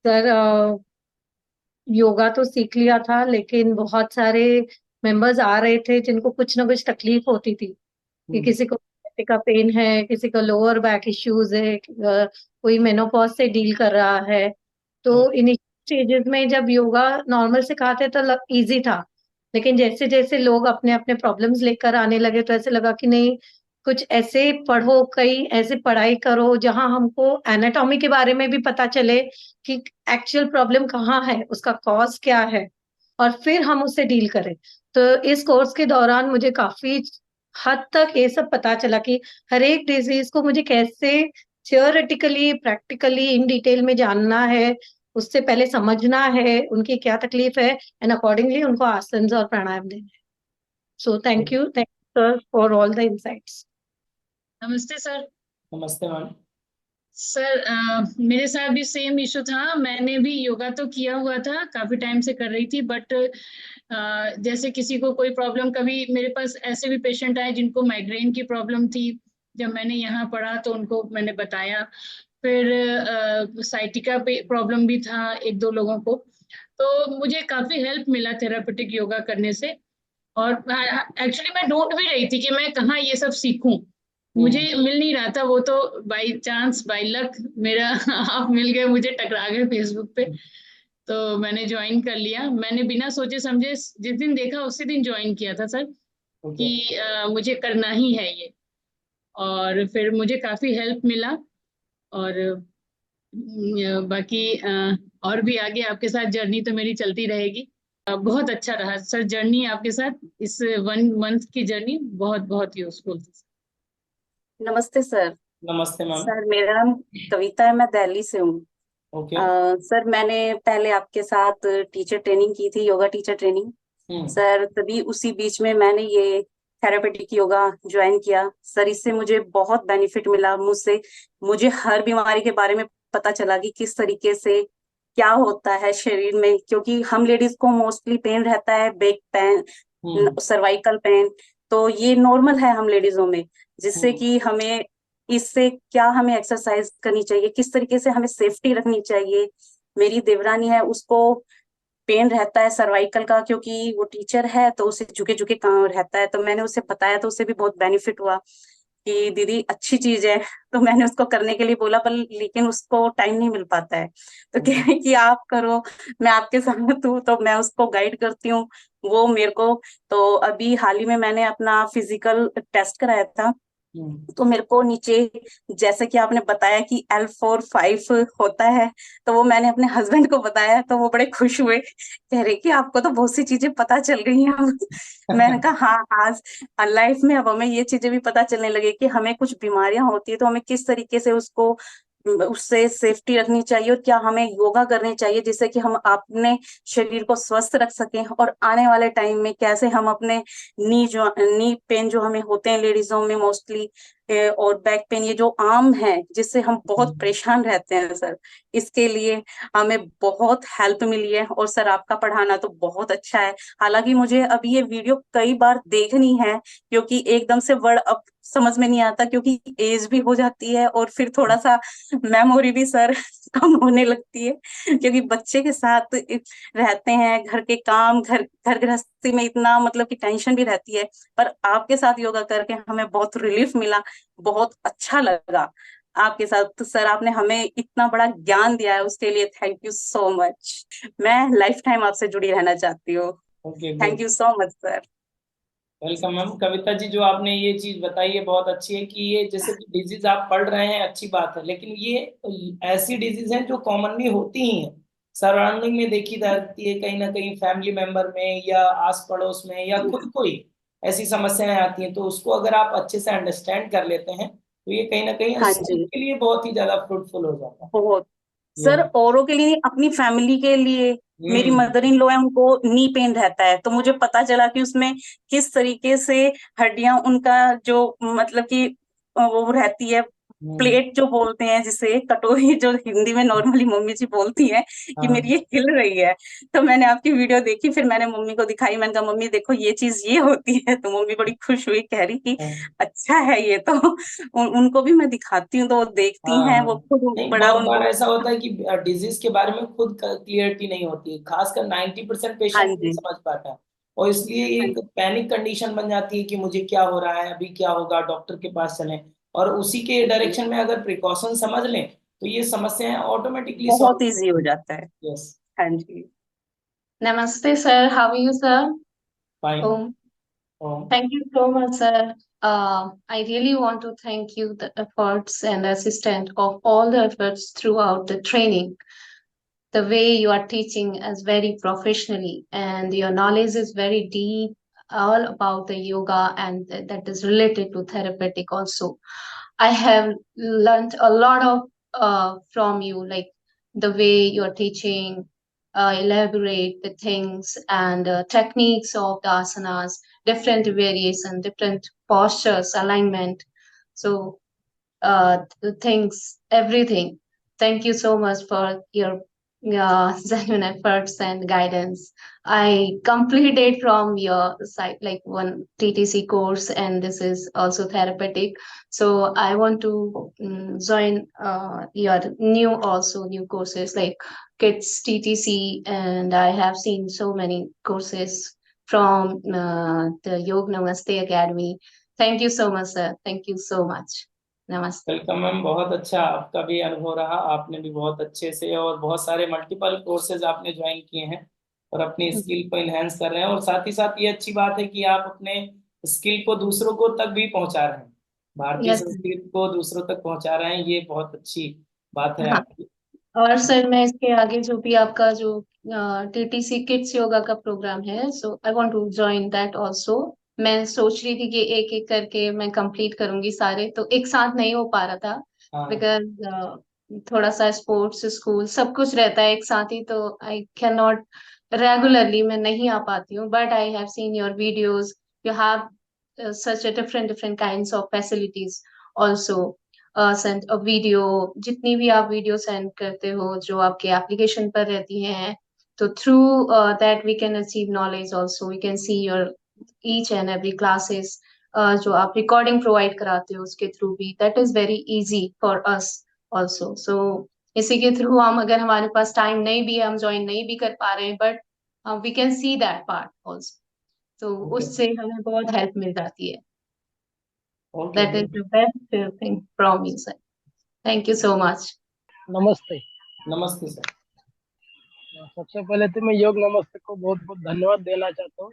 Sir, yoga तो सीख लिया था, लेकिन बहुत सारे मेंबर्स आ रहे थे जिनको कुछ ना कुछ तकलीफ होती थी। कि हम्म। किसी को पेट का पेन है, किसी को लोअर बैक इश्यूज है, कोई मेनोपॉज से डील कर रहा है। हम्म। तो इनिशियल स्टेजेस में जब योगा नॉर्मल सिखाते तो इजी था। लेकिन जैसे जैसे लोग अपने अपने प्रॉब्लम्स लेकर आने लगे तो ऐसे लगा कि नहीं, कुछ ऐसे पढ़ो, कई ऐसे पढ़ाई करो जहां हमको एनाटॉमी के बारे में भी पता चले कि एक्चुअल प्रॉब्लम कहाँ है, उसका कॉज क्या है, और फिर हम उससे डील करें। तो इस कोर्स के दौरान मुझे काफी हद तक ये सब पता चला कि हर एक डिजीज को मुझे कैसे थियोरेटिकली, प्रैक्टिकली, इन डिटेल में जानना है, उससे पहले समझना है उनकी क्या तकलीफ है, एंड अकॉर्डिंगली उनको आसन और प्राणायाम देना है। So thank you sir for all the insights. नमस्ते सर। नमस्ते मैम। सर मेरे साथ भी सेम इशू था। मैंने भी योगा तो किया हुआ था, काफी टाइम से कर रही थी, बट जैसे किसी को कोई प्रॉब्लम, कभी मेरे पास ऐसे भी पेशेंट आए जिनको माइग्रेन की प्रॉब्लम थी। जब मैंने यहाँ पढ़ा तो उनको मैंने बताया। फिर साइटिका पे प्रॉब्लम भी था एक दो लोगों को। तो मुझे काफी हेल्प मिला थेरापेटिक योगा करने से। और एक्चुअली मैं ढूंढ भी रही थी कि मैं कहाँ ये सब सीखूं। मुझे हम्म। मिल नहीं रहा था, वो तो बाय चांस बाय लक मेरा आप मिल गए, मुझे टकरा गए फेसबुक पे। तो मैंने ज्वाइन कर लिया। मैंने बिना सोचे समझे जिस दिन देखा उसी दिन ज्वाइन किया था सर, ओके। कि मुझे करना ही है ये। और फिर मुझे काफी हेल्प मिला। और बाकी और भी आगे आपके साथ जर्नी तो मेरी चलती रहेगी। बहुत अच्छा रहा सर जर्नी आपके साथ। इस 1 मंथ की जर्नी बहुत बहुत यूजफुल थी। नमस्ते सर। नमस्ते मैम। सर मेरा नाम कविता है, मैं दिल्ली से हूँ। ओके। सर मैंने पहले आपके साथ टीचर ट्रेनिंग की थी, योगा टीचर ट्रेनिंग। हम्म। सर तभी उसी बीच में मैंने ये थेरापेटिक योगा ज्वाइन किया। सर इससे मुझे बहुत बेनिफिट मिला। मुझे हर बीमारी के बारे में पता चला कि किस तरीके से क्या होता है शरीर में, क्योंकि हम लेडीज को मोस्टली पेन रहता है, back pain, hmm. Cervical pain. तो ये नॉर्मल है हम लेडीजों में, जिससे हम्म। कि हमें इससे क्या हमें एक्सरसाइज करनी चाहिए, किस तरीके से हमें सेफ्टी रखनी चाहिए। मेरी देवरानी है, उसको पेन रहता है सर्वाइकल का, क्योंकि वो टीचर है तो उसे झुके झुके काम रहता है। तो मैंने उसे बताया तो उसे भी बहुत बेनिफिट हुआ कि दीदी अच्छी चीज है। तो मैंने उसको करने के लिए बोला, पर लेकिन उसको टाइम नहीं मिल पाता है। तो कह हम्म। रही कि आप करो, मैं आपके साथ हूँ। तो मैं उसको गाइड करती हूँ, वो मेरे को। तो अभी हाल ही में मैंने अपना फिजिकल टेस्ट कराया था। हम्म। तो मेरे को नीचे, जैसे कि आपने बताया कि L4-5 होता है, तो वो मैंने अपने हस्बैंड को बताया तो वो बड़े खुश हुए, कह रहे कि आपको तो बहुत सी चीजें पता चल गई हैं अब। मैंने कहा हाँ, आज लाइफ में अब हमें ये चीजें भी पता चलने लगे कि हमें कुछ बीमारियां होती है तो हमें किस तरीके से उसको, उससे सेफ्टी रखनी चाहिए, और क्या हमें योगा करनी चाहिए जिससे कि हम अपने शरीर को स्वस्थ रख सकें। और आने वाले टाइम में कैसे हम अपने नी पेन जो हमें होते हैं लेडीजों में मोस्टली, और बैक पेन, ये जो आम है जिससे हम बहुत हम्म। परेशान रहते हैं सर, इसके लिए हमें बहुत हेल्प मिली है। और सर आपका पढ़ाना तो बहुत अच्छा है। हालांकि मुझे अब ये वीडियो कई बार देखनी है, क्योंकि एकदम से वर्ड अब समझ में नहीं आता, क्योंकि एज भी हो जाती है और फिर थोड़ा सा मेमोरी भी सर कम होने लगती है, क्योंकि बच्चे के साथ रहते हैं, घर के काम, घर घर गृहस्थी में इतना मतलब कि टेंशन भी रहती है। पर आपके साथ योगा करके हमें बहुत रिलीफ मिला, बहुत अच्छा लगा आपके साथ। तो सर आपने हमें इतना बड़ा ज्ञान दिया है, उसके लिए थैंक यू सो मच। मैं लाइफ टाइम आपसे जुड़ी रहना चाहती हूँ। Okay, thank good. You so much sir. Welcome ma'am. Kavita ji, जो आपने ये चीज बताई है बहुत अच्छी है कि ये जैसे डिजीज आप पढ़ रहे हैं, अच्छी बात है, लेकिन ये ऐसी डिजीज हैं जो कॉमनली होती ही हैं, सराउंडिंग में देखी जाती है, कहीं ना कहीं फैमिली मेंबर में या आस पड़ोस में, या कोई कोई ऐसी समस्याएं आती हैं। तो उसको अगर आप अच्छे से अंडरस्टैंड कर लेते हैं तो ये कहीं ना कहीं हाँ जी, सबके लिए बहुत ही ज्यादा फ्रूटफुल हो जाता है। बहुत। ये। सर औरों के लिए नहीं, अपनी फैमिली के लिए। मेरी हम्म। मदर इन लॉ है, उनको नी पेन रहता है, तो मुझे पता चला कि उसमें किस तरीके से हड्डियां, उनका जो मतलब कि वो रहती है, प्लेट जो बोलते हैं, जिसे कटोरी जो हिंदी में नॉर्मली मम्मी जी बोलती हैं कि हाँ मेरी ये हिल रही है। तो मैंने आपकी वीडियो देखी, फिर मैंने मम्मी को दिखाई, मैंने कहा मम्मी देखो ये चीज ये होती है। तो मम्मी बड़ी खुश हुई, कह रही कि हाँ अच्छा है ये तो। उनको भी मैं दिखाती हूँ तो वो देखती हाँ हैं, हाँ। वो खुद नहीं, बड़ा बहुत बार उनको। ऐसा होता है कि डिजीज के बारे में खुद क्लियरिटी नहीं होती है, खासकर 90% हाँ पेशेंट नहीं जी, समझ पाता है। और इसलिए हाँ एक पैनिक कंडीशन बन जाती है कि मुझे क्या हो रहा है, अभी क्या होगा, डॉक्टर के पास चलें। और उसी के जी, डायरेक्शन में अगर प्रिकॉशन समझ लें तो ये समस्याएं ऑटोमेटिकली बहुत सॉल्व। इजी हो जाता है। यस। हाँ जी। Namaste, sir. How are you, sir? Fine. Oh, thank you so much, sir. I really want to thank you the efforts and assistant of all the efforts throughout the training. The way you are teaching is very professionally, and your knowledge is very deep, all about the yoga, and that is related to therapeutic also. I have learned a lot of from you, like the way you're teaching, elaborate the things and techniques of the asanas, different variation, different postures, alignment. So the things, everything. Thank you so much for your genuine efforts and guidance. I completed from your site like one TTC course, and this is also therapeutic. So I want to join your new courses like Kids TTC, and I have seen so many courses from the Yog Namaste Academy. Thank you so much, sir. Thank you so much. Namaste. Welcome ma'am, बहुत अच्छा आपका भी अनुभव रहा, आपने भी बहुत अच्छे से और बहुत सारे मल्टीपल कोर्सेज आपने ज्वाइन किए हैं और अपनी स्किल को इन्हेंस कर रहे हैं। और साथ ही साथ ये अच्छी बात है कि आप अपने स्किल को दूसरों को तक भी पहुंचा रहे हैं, भारतीय Yes, sir. संस्कृति को दूसरों तक पहुंचा रहे हैं, ये बहुत अच्छी बात है हाँ, आपकी। और सर मैं इसके आगे जो भी आपका जो टीटीसी किड्स योगा का प्रोग्राम है, so I want to join that also. मैं सोच रही थी कि एक एक करके मैं कंप्लीट करूंगी सारे, तो एक साथ नहीं हो पा रहा था हाँ बिकॉज थोड़ा सा स्पोर्ट्स स्कूल सब कुछ रहता है एक साथ ही, तो आई कैन नॉट रेगुलरली, मैं नहीं आ पाती हूँ। But I have seen your videos, you have such a different kinds of facilities also. Send video, जितनी भी आप वीडियो सेंड करते हो जो आपके एप्लीकेशन पर रहती हैं, तो through that we can achieve knowledge also, we can see your each and every classes. जो आप रिकॉर्डिंग प्रोवाइड कराते हो उसके थ्रू भी, that is very easy for us also. So इसी के थ्रू हम, अगर हमारे पास टाइम नहीं भी है, हम ज्वाइन नहीं भी कर पा रहे हैं, but we can see that part also, तो ओके उससे हमें बहुत हेल्प मिल जाती है। Okay. That is the best thing from you sir. Thank you so much. नमस्ते। नमस्ते सर। सबसे पहले तो मैं योग नमस्ते को बहुत बहुत धन्यवाद देना चाहता हूँ,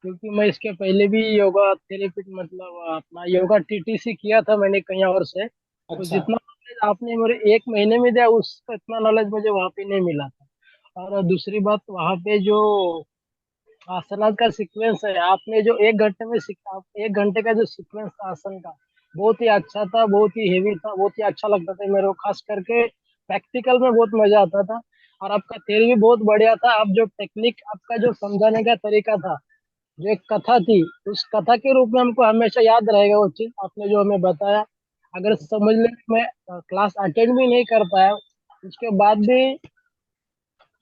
क्योंकि मैं इसके पहले भी योगा थेरेपी मतलब अपना योगा टीटीसी किया था मैंने कई और से। तो अच्छा। जितना नॉलेज आपने मेरे 1 महीने में दिया, उसका इतना नॉलेज मुझे वहाँ पे नहीं मिला था। और दूसरी बात, वहाँ पे जो आसनात का सीक्वेंस है, आपने जो 1 घंटे में सीखा, 1 घंटे का जो सीक्वेंस था आसन का, बहुत ही अच्छा था, बहुत ही हेवी था, बहुत ही अच्छा लगता था मेरे को। खास करके प्रैक्टिकल में बहुत मजा आता था। और आपका थ्योरी भी बहुत बढ़िया था। आप जो टेक्निक, आपका जो समझाने का तरीका था, जो एक कथा थी, उस कथा के रूप में हमको हमेशा याद रहेगा वो चीज आपने जो हमें बताया। अगर समझ ले, मैं क्लास अटेंड भी नहीं कर पाया, उसके बाद भी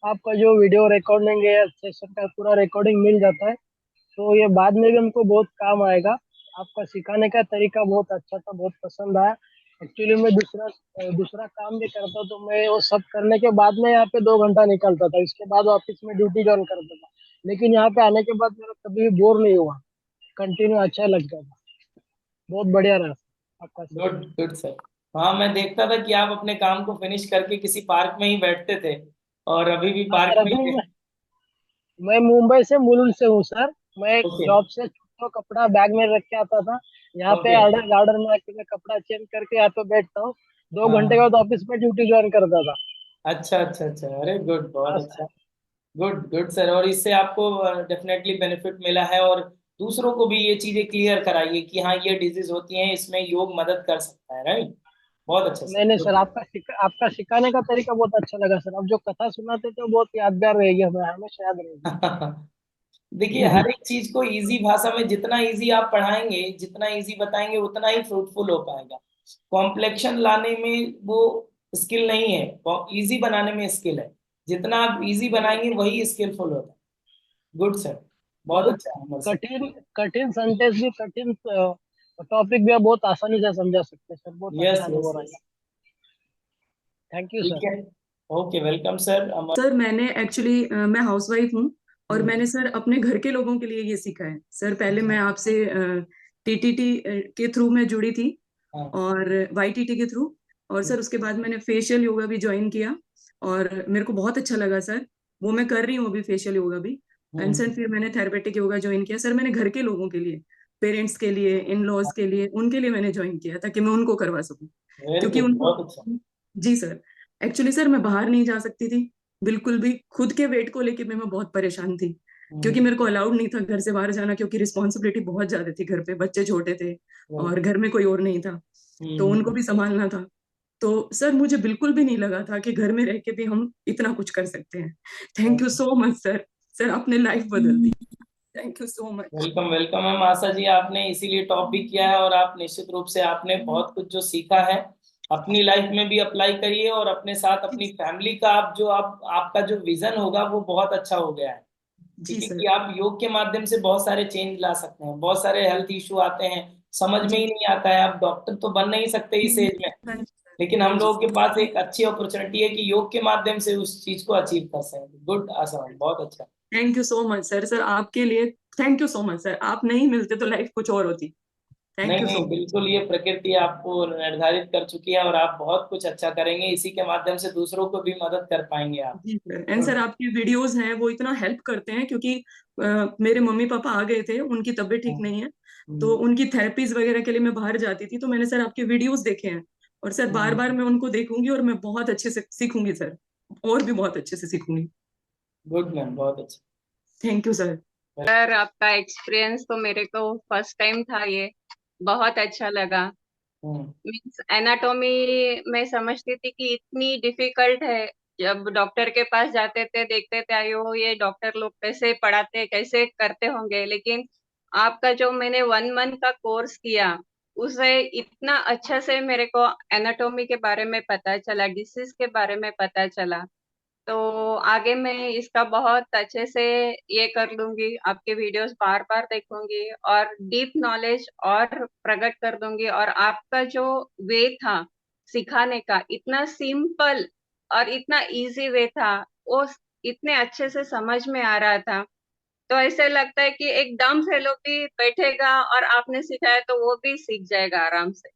आपका जो वीडियो रिकॉर्डिंग है, सेशन का पूरा रिकॉर्डिंग मिल जाता है, तो ये बाद में भी हमको बहुत काम आएगा। आपका सिखाने का तरीका बहुत अच्छा था, बहुत पसंद आया। एक्चुअली मैं दूसरा काम भी करता, तो मैं वो सब करने के बाद में यहाँ पे 2 घंटा निकलता था, इसके बाद ऑफिस में ड्यूटी ज्वाइन करता था। लेकिन यहाँ पे आने के बाद मेरा कभी भी बोर नहीं हुआ, कंटिन्यू अच्छा लगता था। बहुत बढ़िया रहा आपका गुड सेशन। Good sir. हाँ, मैं देखता था कि आप अपने काम को फिनिश करके किसी पार्क में ही बैठते थे, और अभी भी हाँ पार्क सर, में अभी ही। मैं मुंबई से, मुलुंड से हूँ सर। मैं ओके जॉब से छुट्टा कपड़ा बैग में रख के आता था, यहाँ पे ओके। ऑर्डर गार्डन में आके मैं कपड़ा चेंज करके यहाँ पे बैठता हूँ। 2 घंटे के हाँ। बाद ऑफिस में ड्यूटी ज्वाइन करता था। अच्छा अच्छा अच्छा, अरे गुड, बहुत हाँ अच्छा। सर। Good good sir. और इससे आपको डेफिनेटली बेनिफिट मिला है, और दूसरों को भी ये चीजें क्लियर कराइए कि हाँ ये डिजीज होती हैं, इसमें योग मदद कर सकता है, राइट। बहुत अच्छा नहीं नहीं सर। सर, आपका सिखाने का तरीका बहुत अच्छा लगा सर। आप जो कथा सुनाते थे वो बहुत यादगार रहेगी, हमें हमेशा याद रहेगी। देखिए, हर एक चीज को इजी भाषा में जितना इजी आप पढ़ाएंगे, जितना इजी बताएंगे, उतना ही फ्रूटफुल हो पाएगा। कॉम्प्लेक्शन लाने में वो स्किल नहीं है, इजी बनाने में स्किल है। जितना आप इजी बनाएंगे वही स्किलफुल होता है। गुड सर, बहुत बहुत अच्छा अमर सर। कठिन कठिन सेंटेंस भी, कठिन टॉपिक भी आप बहुत आसानी से समझा सकते हैं सर। बहुत यस अच्छा यस अनुभव रहा। यस, थैंक यू ठीक सर। है। ओके, वेलकम सर अमर। सर मैंने एक्चुअली मैं हाउसवाइफ हूँ और हम्म, मैंने सर अपने घर के लोगों के लिए ये सीखा है सर। पहले मैं आपसे टीटीटी के थ्रू मैं जुड़ी थी हाँ। और वाईटीटी के थ्रू, और सर उसके बाद मैंने फेशियल योगा भी ज्वाइन किया और मेरे को बहुत अच्छा लगा सर। वो मैं कर रही हूँ अभी फेशियल योगा भी। एंड सर हम्म, फिर मैंने थेरेपेटिक योगा ज्वाइन किया सर। मैंने घर के लोगों के लिए, पेरेंट्स के लिए, इन लॉज के लिए, उनके लिए मैंने ज्वाइन किया ताकि मैं उनको करवा सकूं, वेरी क्योंकि गुड, उनको। बहुत अच्छा। जी सर। एक्चुअली सर मैं बाहर नहीं जा सकती थी बिल्कुल भी। खुद के वेट को लेके मैं बहुत परेशान थी, क्योंकि हम्म, मेरे को अलाउड नहीं था घर से बाहर जाना, क्योंकि रिस्पॉन्सिबिलिटी बहुत ज्यादा थी घर पे। बच्चे छोटे थे और right, घर में कोई और नहीं था, तो उनको हम्म, भी संभालना था। तो सर मुझे बिल्कुल भी नहीं लगा था कि घर में रह के भी हम इतना कुछ कर सकते हैं। Thank you so much sir. Sir आपने लाइफ बदल दी। Thank you so much. Welcome welcome ma'am. Asha ji, आपने इसीलिए टॉप भी किया है और आप निश्चित रूप से आपने बहुत कुछ जो सीखा है अपनी लाइफ में भी अप्लाई करिए, और अपने साथ अपनी फैमिली का आप जो आप आपका जो विजन होगा वो बहुत अच्छा हो गया है। जी ठीक है कि सर। आप योग के माध्यम से बहुत सारे चेंज ला सकते हैं। बहुत सारे हेल्थ इशू आते हैं, समझ में जी ही नहीं आता है। आप डॉक्टर तो बन नहीं सकते इस एज में, हाँ जी सर। लेकिन हाँ हम जी लोगों के सर। पास एक अच्छी अपॉर्चुनिटी है कि योग के माध्यम से उस चीज को अचीव कर सकते। गुड आशा मैम, बहुत अच्छा। Thank you so much sir. Sir आपके लिए thank you so much sir. आप नहीं मिलते तो लाइफ कुछ और होती। थैंक नहीं यू नहीं, सो मच। बिल्कुल, ये प्रकृति आपको निर्धारित कर चुकी है और आप बहुत कुछ अच्छा करेंगे। इसी के माध्यम से दूसरों को भी मदद कर पाएंगे आप। जी सर। And sir good. आपके वीडियोस हैं वो इतना हेल्प करते हैं, क्योंकि मेरे मम्मी पापा आ गए थे, उनकी तबीयत ठीक नहीं है, तो उनकी थेरेपीज वगैरह के लिए मैं बाहर जाती थी, तो मैंने सर आपके वीडियोस देखे हैं। और सर बार बार मैं उनको देखूंगी और मैं बहुत अच्छे से सीखूंगी सर, और भी बहुत अच्छे से सीखूंगी। गुड मैम, बहुत अच्छा। Thank you sir. सर आपका एक्सपीरियंस तो मेरे को फर्स्ट टाइम था ये, बहुत अच्छा लगा। हम्म, मीन्स एनाटॉमी मैं समझती थी कि इतनी डिफिकल्ट है। जब डॉक्टर के पास जाते थे देखते थे आयो ये डॉक्टर लोग कैसे पढ़ाते कैसे करते होंगे, लेकिन आपका जो मैंने 1 मंथ का कोर्स किया उसे इतना अच्छा से मेरे को एनाटॉमी के बारे में पता चला, डिसीज के बारे में पता चला। तो आगे मैं इसका बहुत अच्छे से ये कर लूंगी, आपके वीडियोस बार बार देखूंगी और डीप नॉलेज और प्रकट कर दूंगी। और आपका जो वे था सिखाने का, इतना सिंपल और इतना इजी वे था, वो इतने अच्छे से समझ में आ रहा था। तो ऐसे लगता है कि एक डम फेलो भी बैठेगा और आपने सिखाया तो वो भी सीख जाएगा आराम से।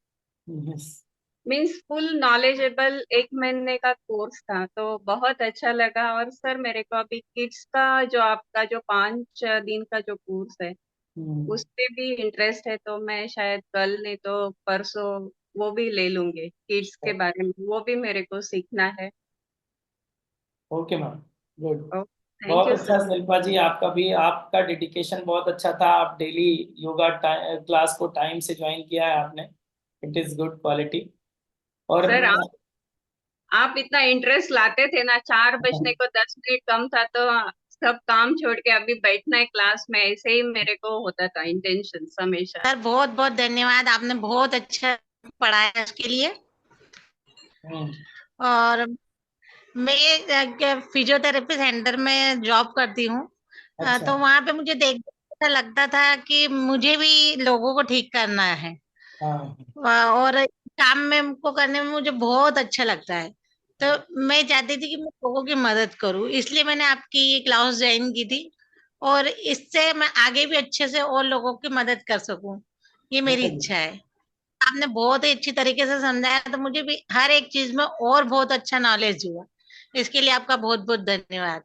यस। मीन्स फुल नॉलेजेबल 1 महीने का कोर्स था, तो बहुत अच्छा लगा। और सर मेरे को अभी किड्स का जो आपका जो 5 दिन का जो कोर्स है उस पे भी इंटरेस्ट है, तो मैं शायद कल नहीं तो परसों वो भी ले लूंगी। किड्स के बारे में वो भी मेरे को सीखना है। Okay ma'am, good. थैंक बहुत यू अच्छा सर। शिल्पा जी, आपका भी आपका डेडिकेशन बहुत अच्छा था। आप डेली योगा क्लास को टाइम से ज्वाइन किया है आपने। It is good quality. और सर आप इतना इंटरेस्ट लाते थे ना, 4 बजने को 10 मिनट कम था तो सब काम छोड़ के अभी बैठना है क्लास में, ऐसे ही मेरे को होता था इंटेंशन हमेशा। सर बहुत बहुत धन्यवाद, आपने बहुत अच्छा पढ़ाया उसके लिए। हम्म, और मैं फिजियोथेरेपी सेंटर में जॉब करती हूँ, अच्छा। तो वहां पे मुझे देख ऐसा लगता था कि मुझे भी लोगों को ठीक करना है, हाँ। और काम में को करने में मुझे बहुत अच्छा लगता है। तो मैं चाहती थी कि मैं लोगों की मदद करूं, इसलिए मैंने आपकी ये क्लास ज्वाइन की थी, और इससे मैं आगे भी अच्छे से और लोगों की मदद कर सकूं, ये मेरी वेरी इच्छा है। आपने बहुत ही अच्छी तरीके से समझाया, तो मुझे भी हर एक चीज में और बहुत अच्छा नॉलेज हुआ। इसके लिए आपका बहुत बहुत धन्यवाद।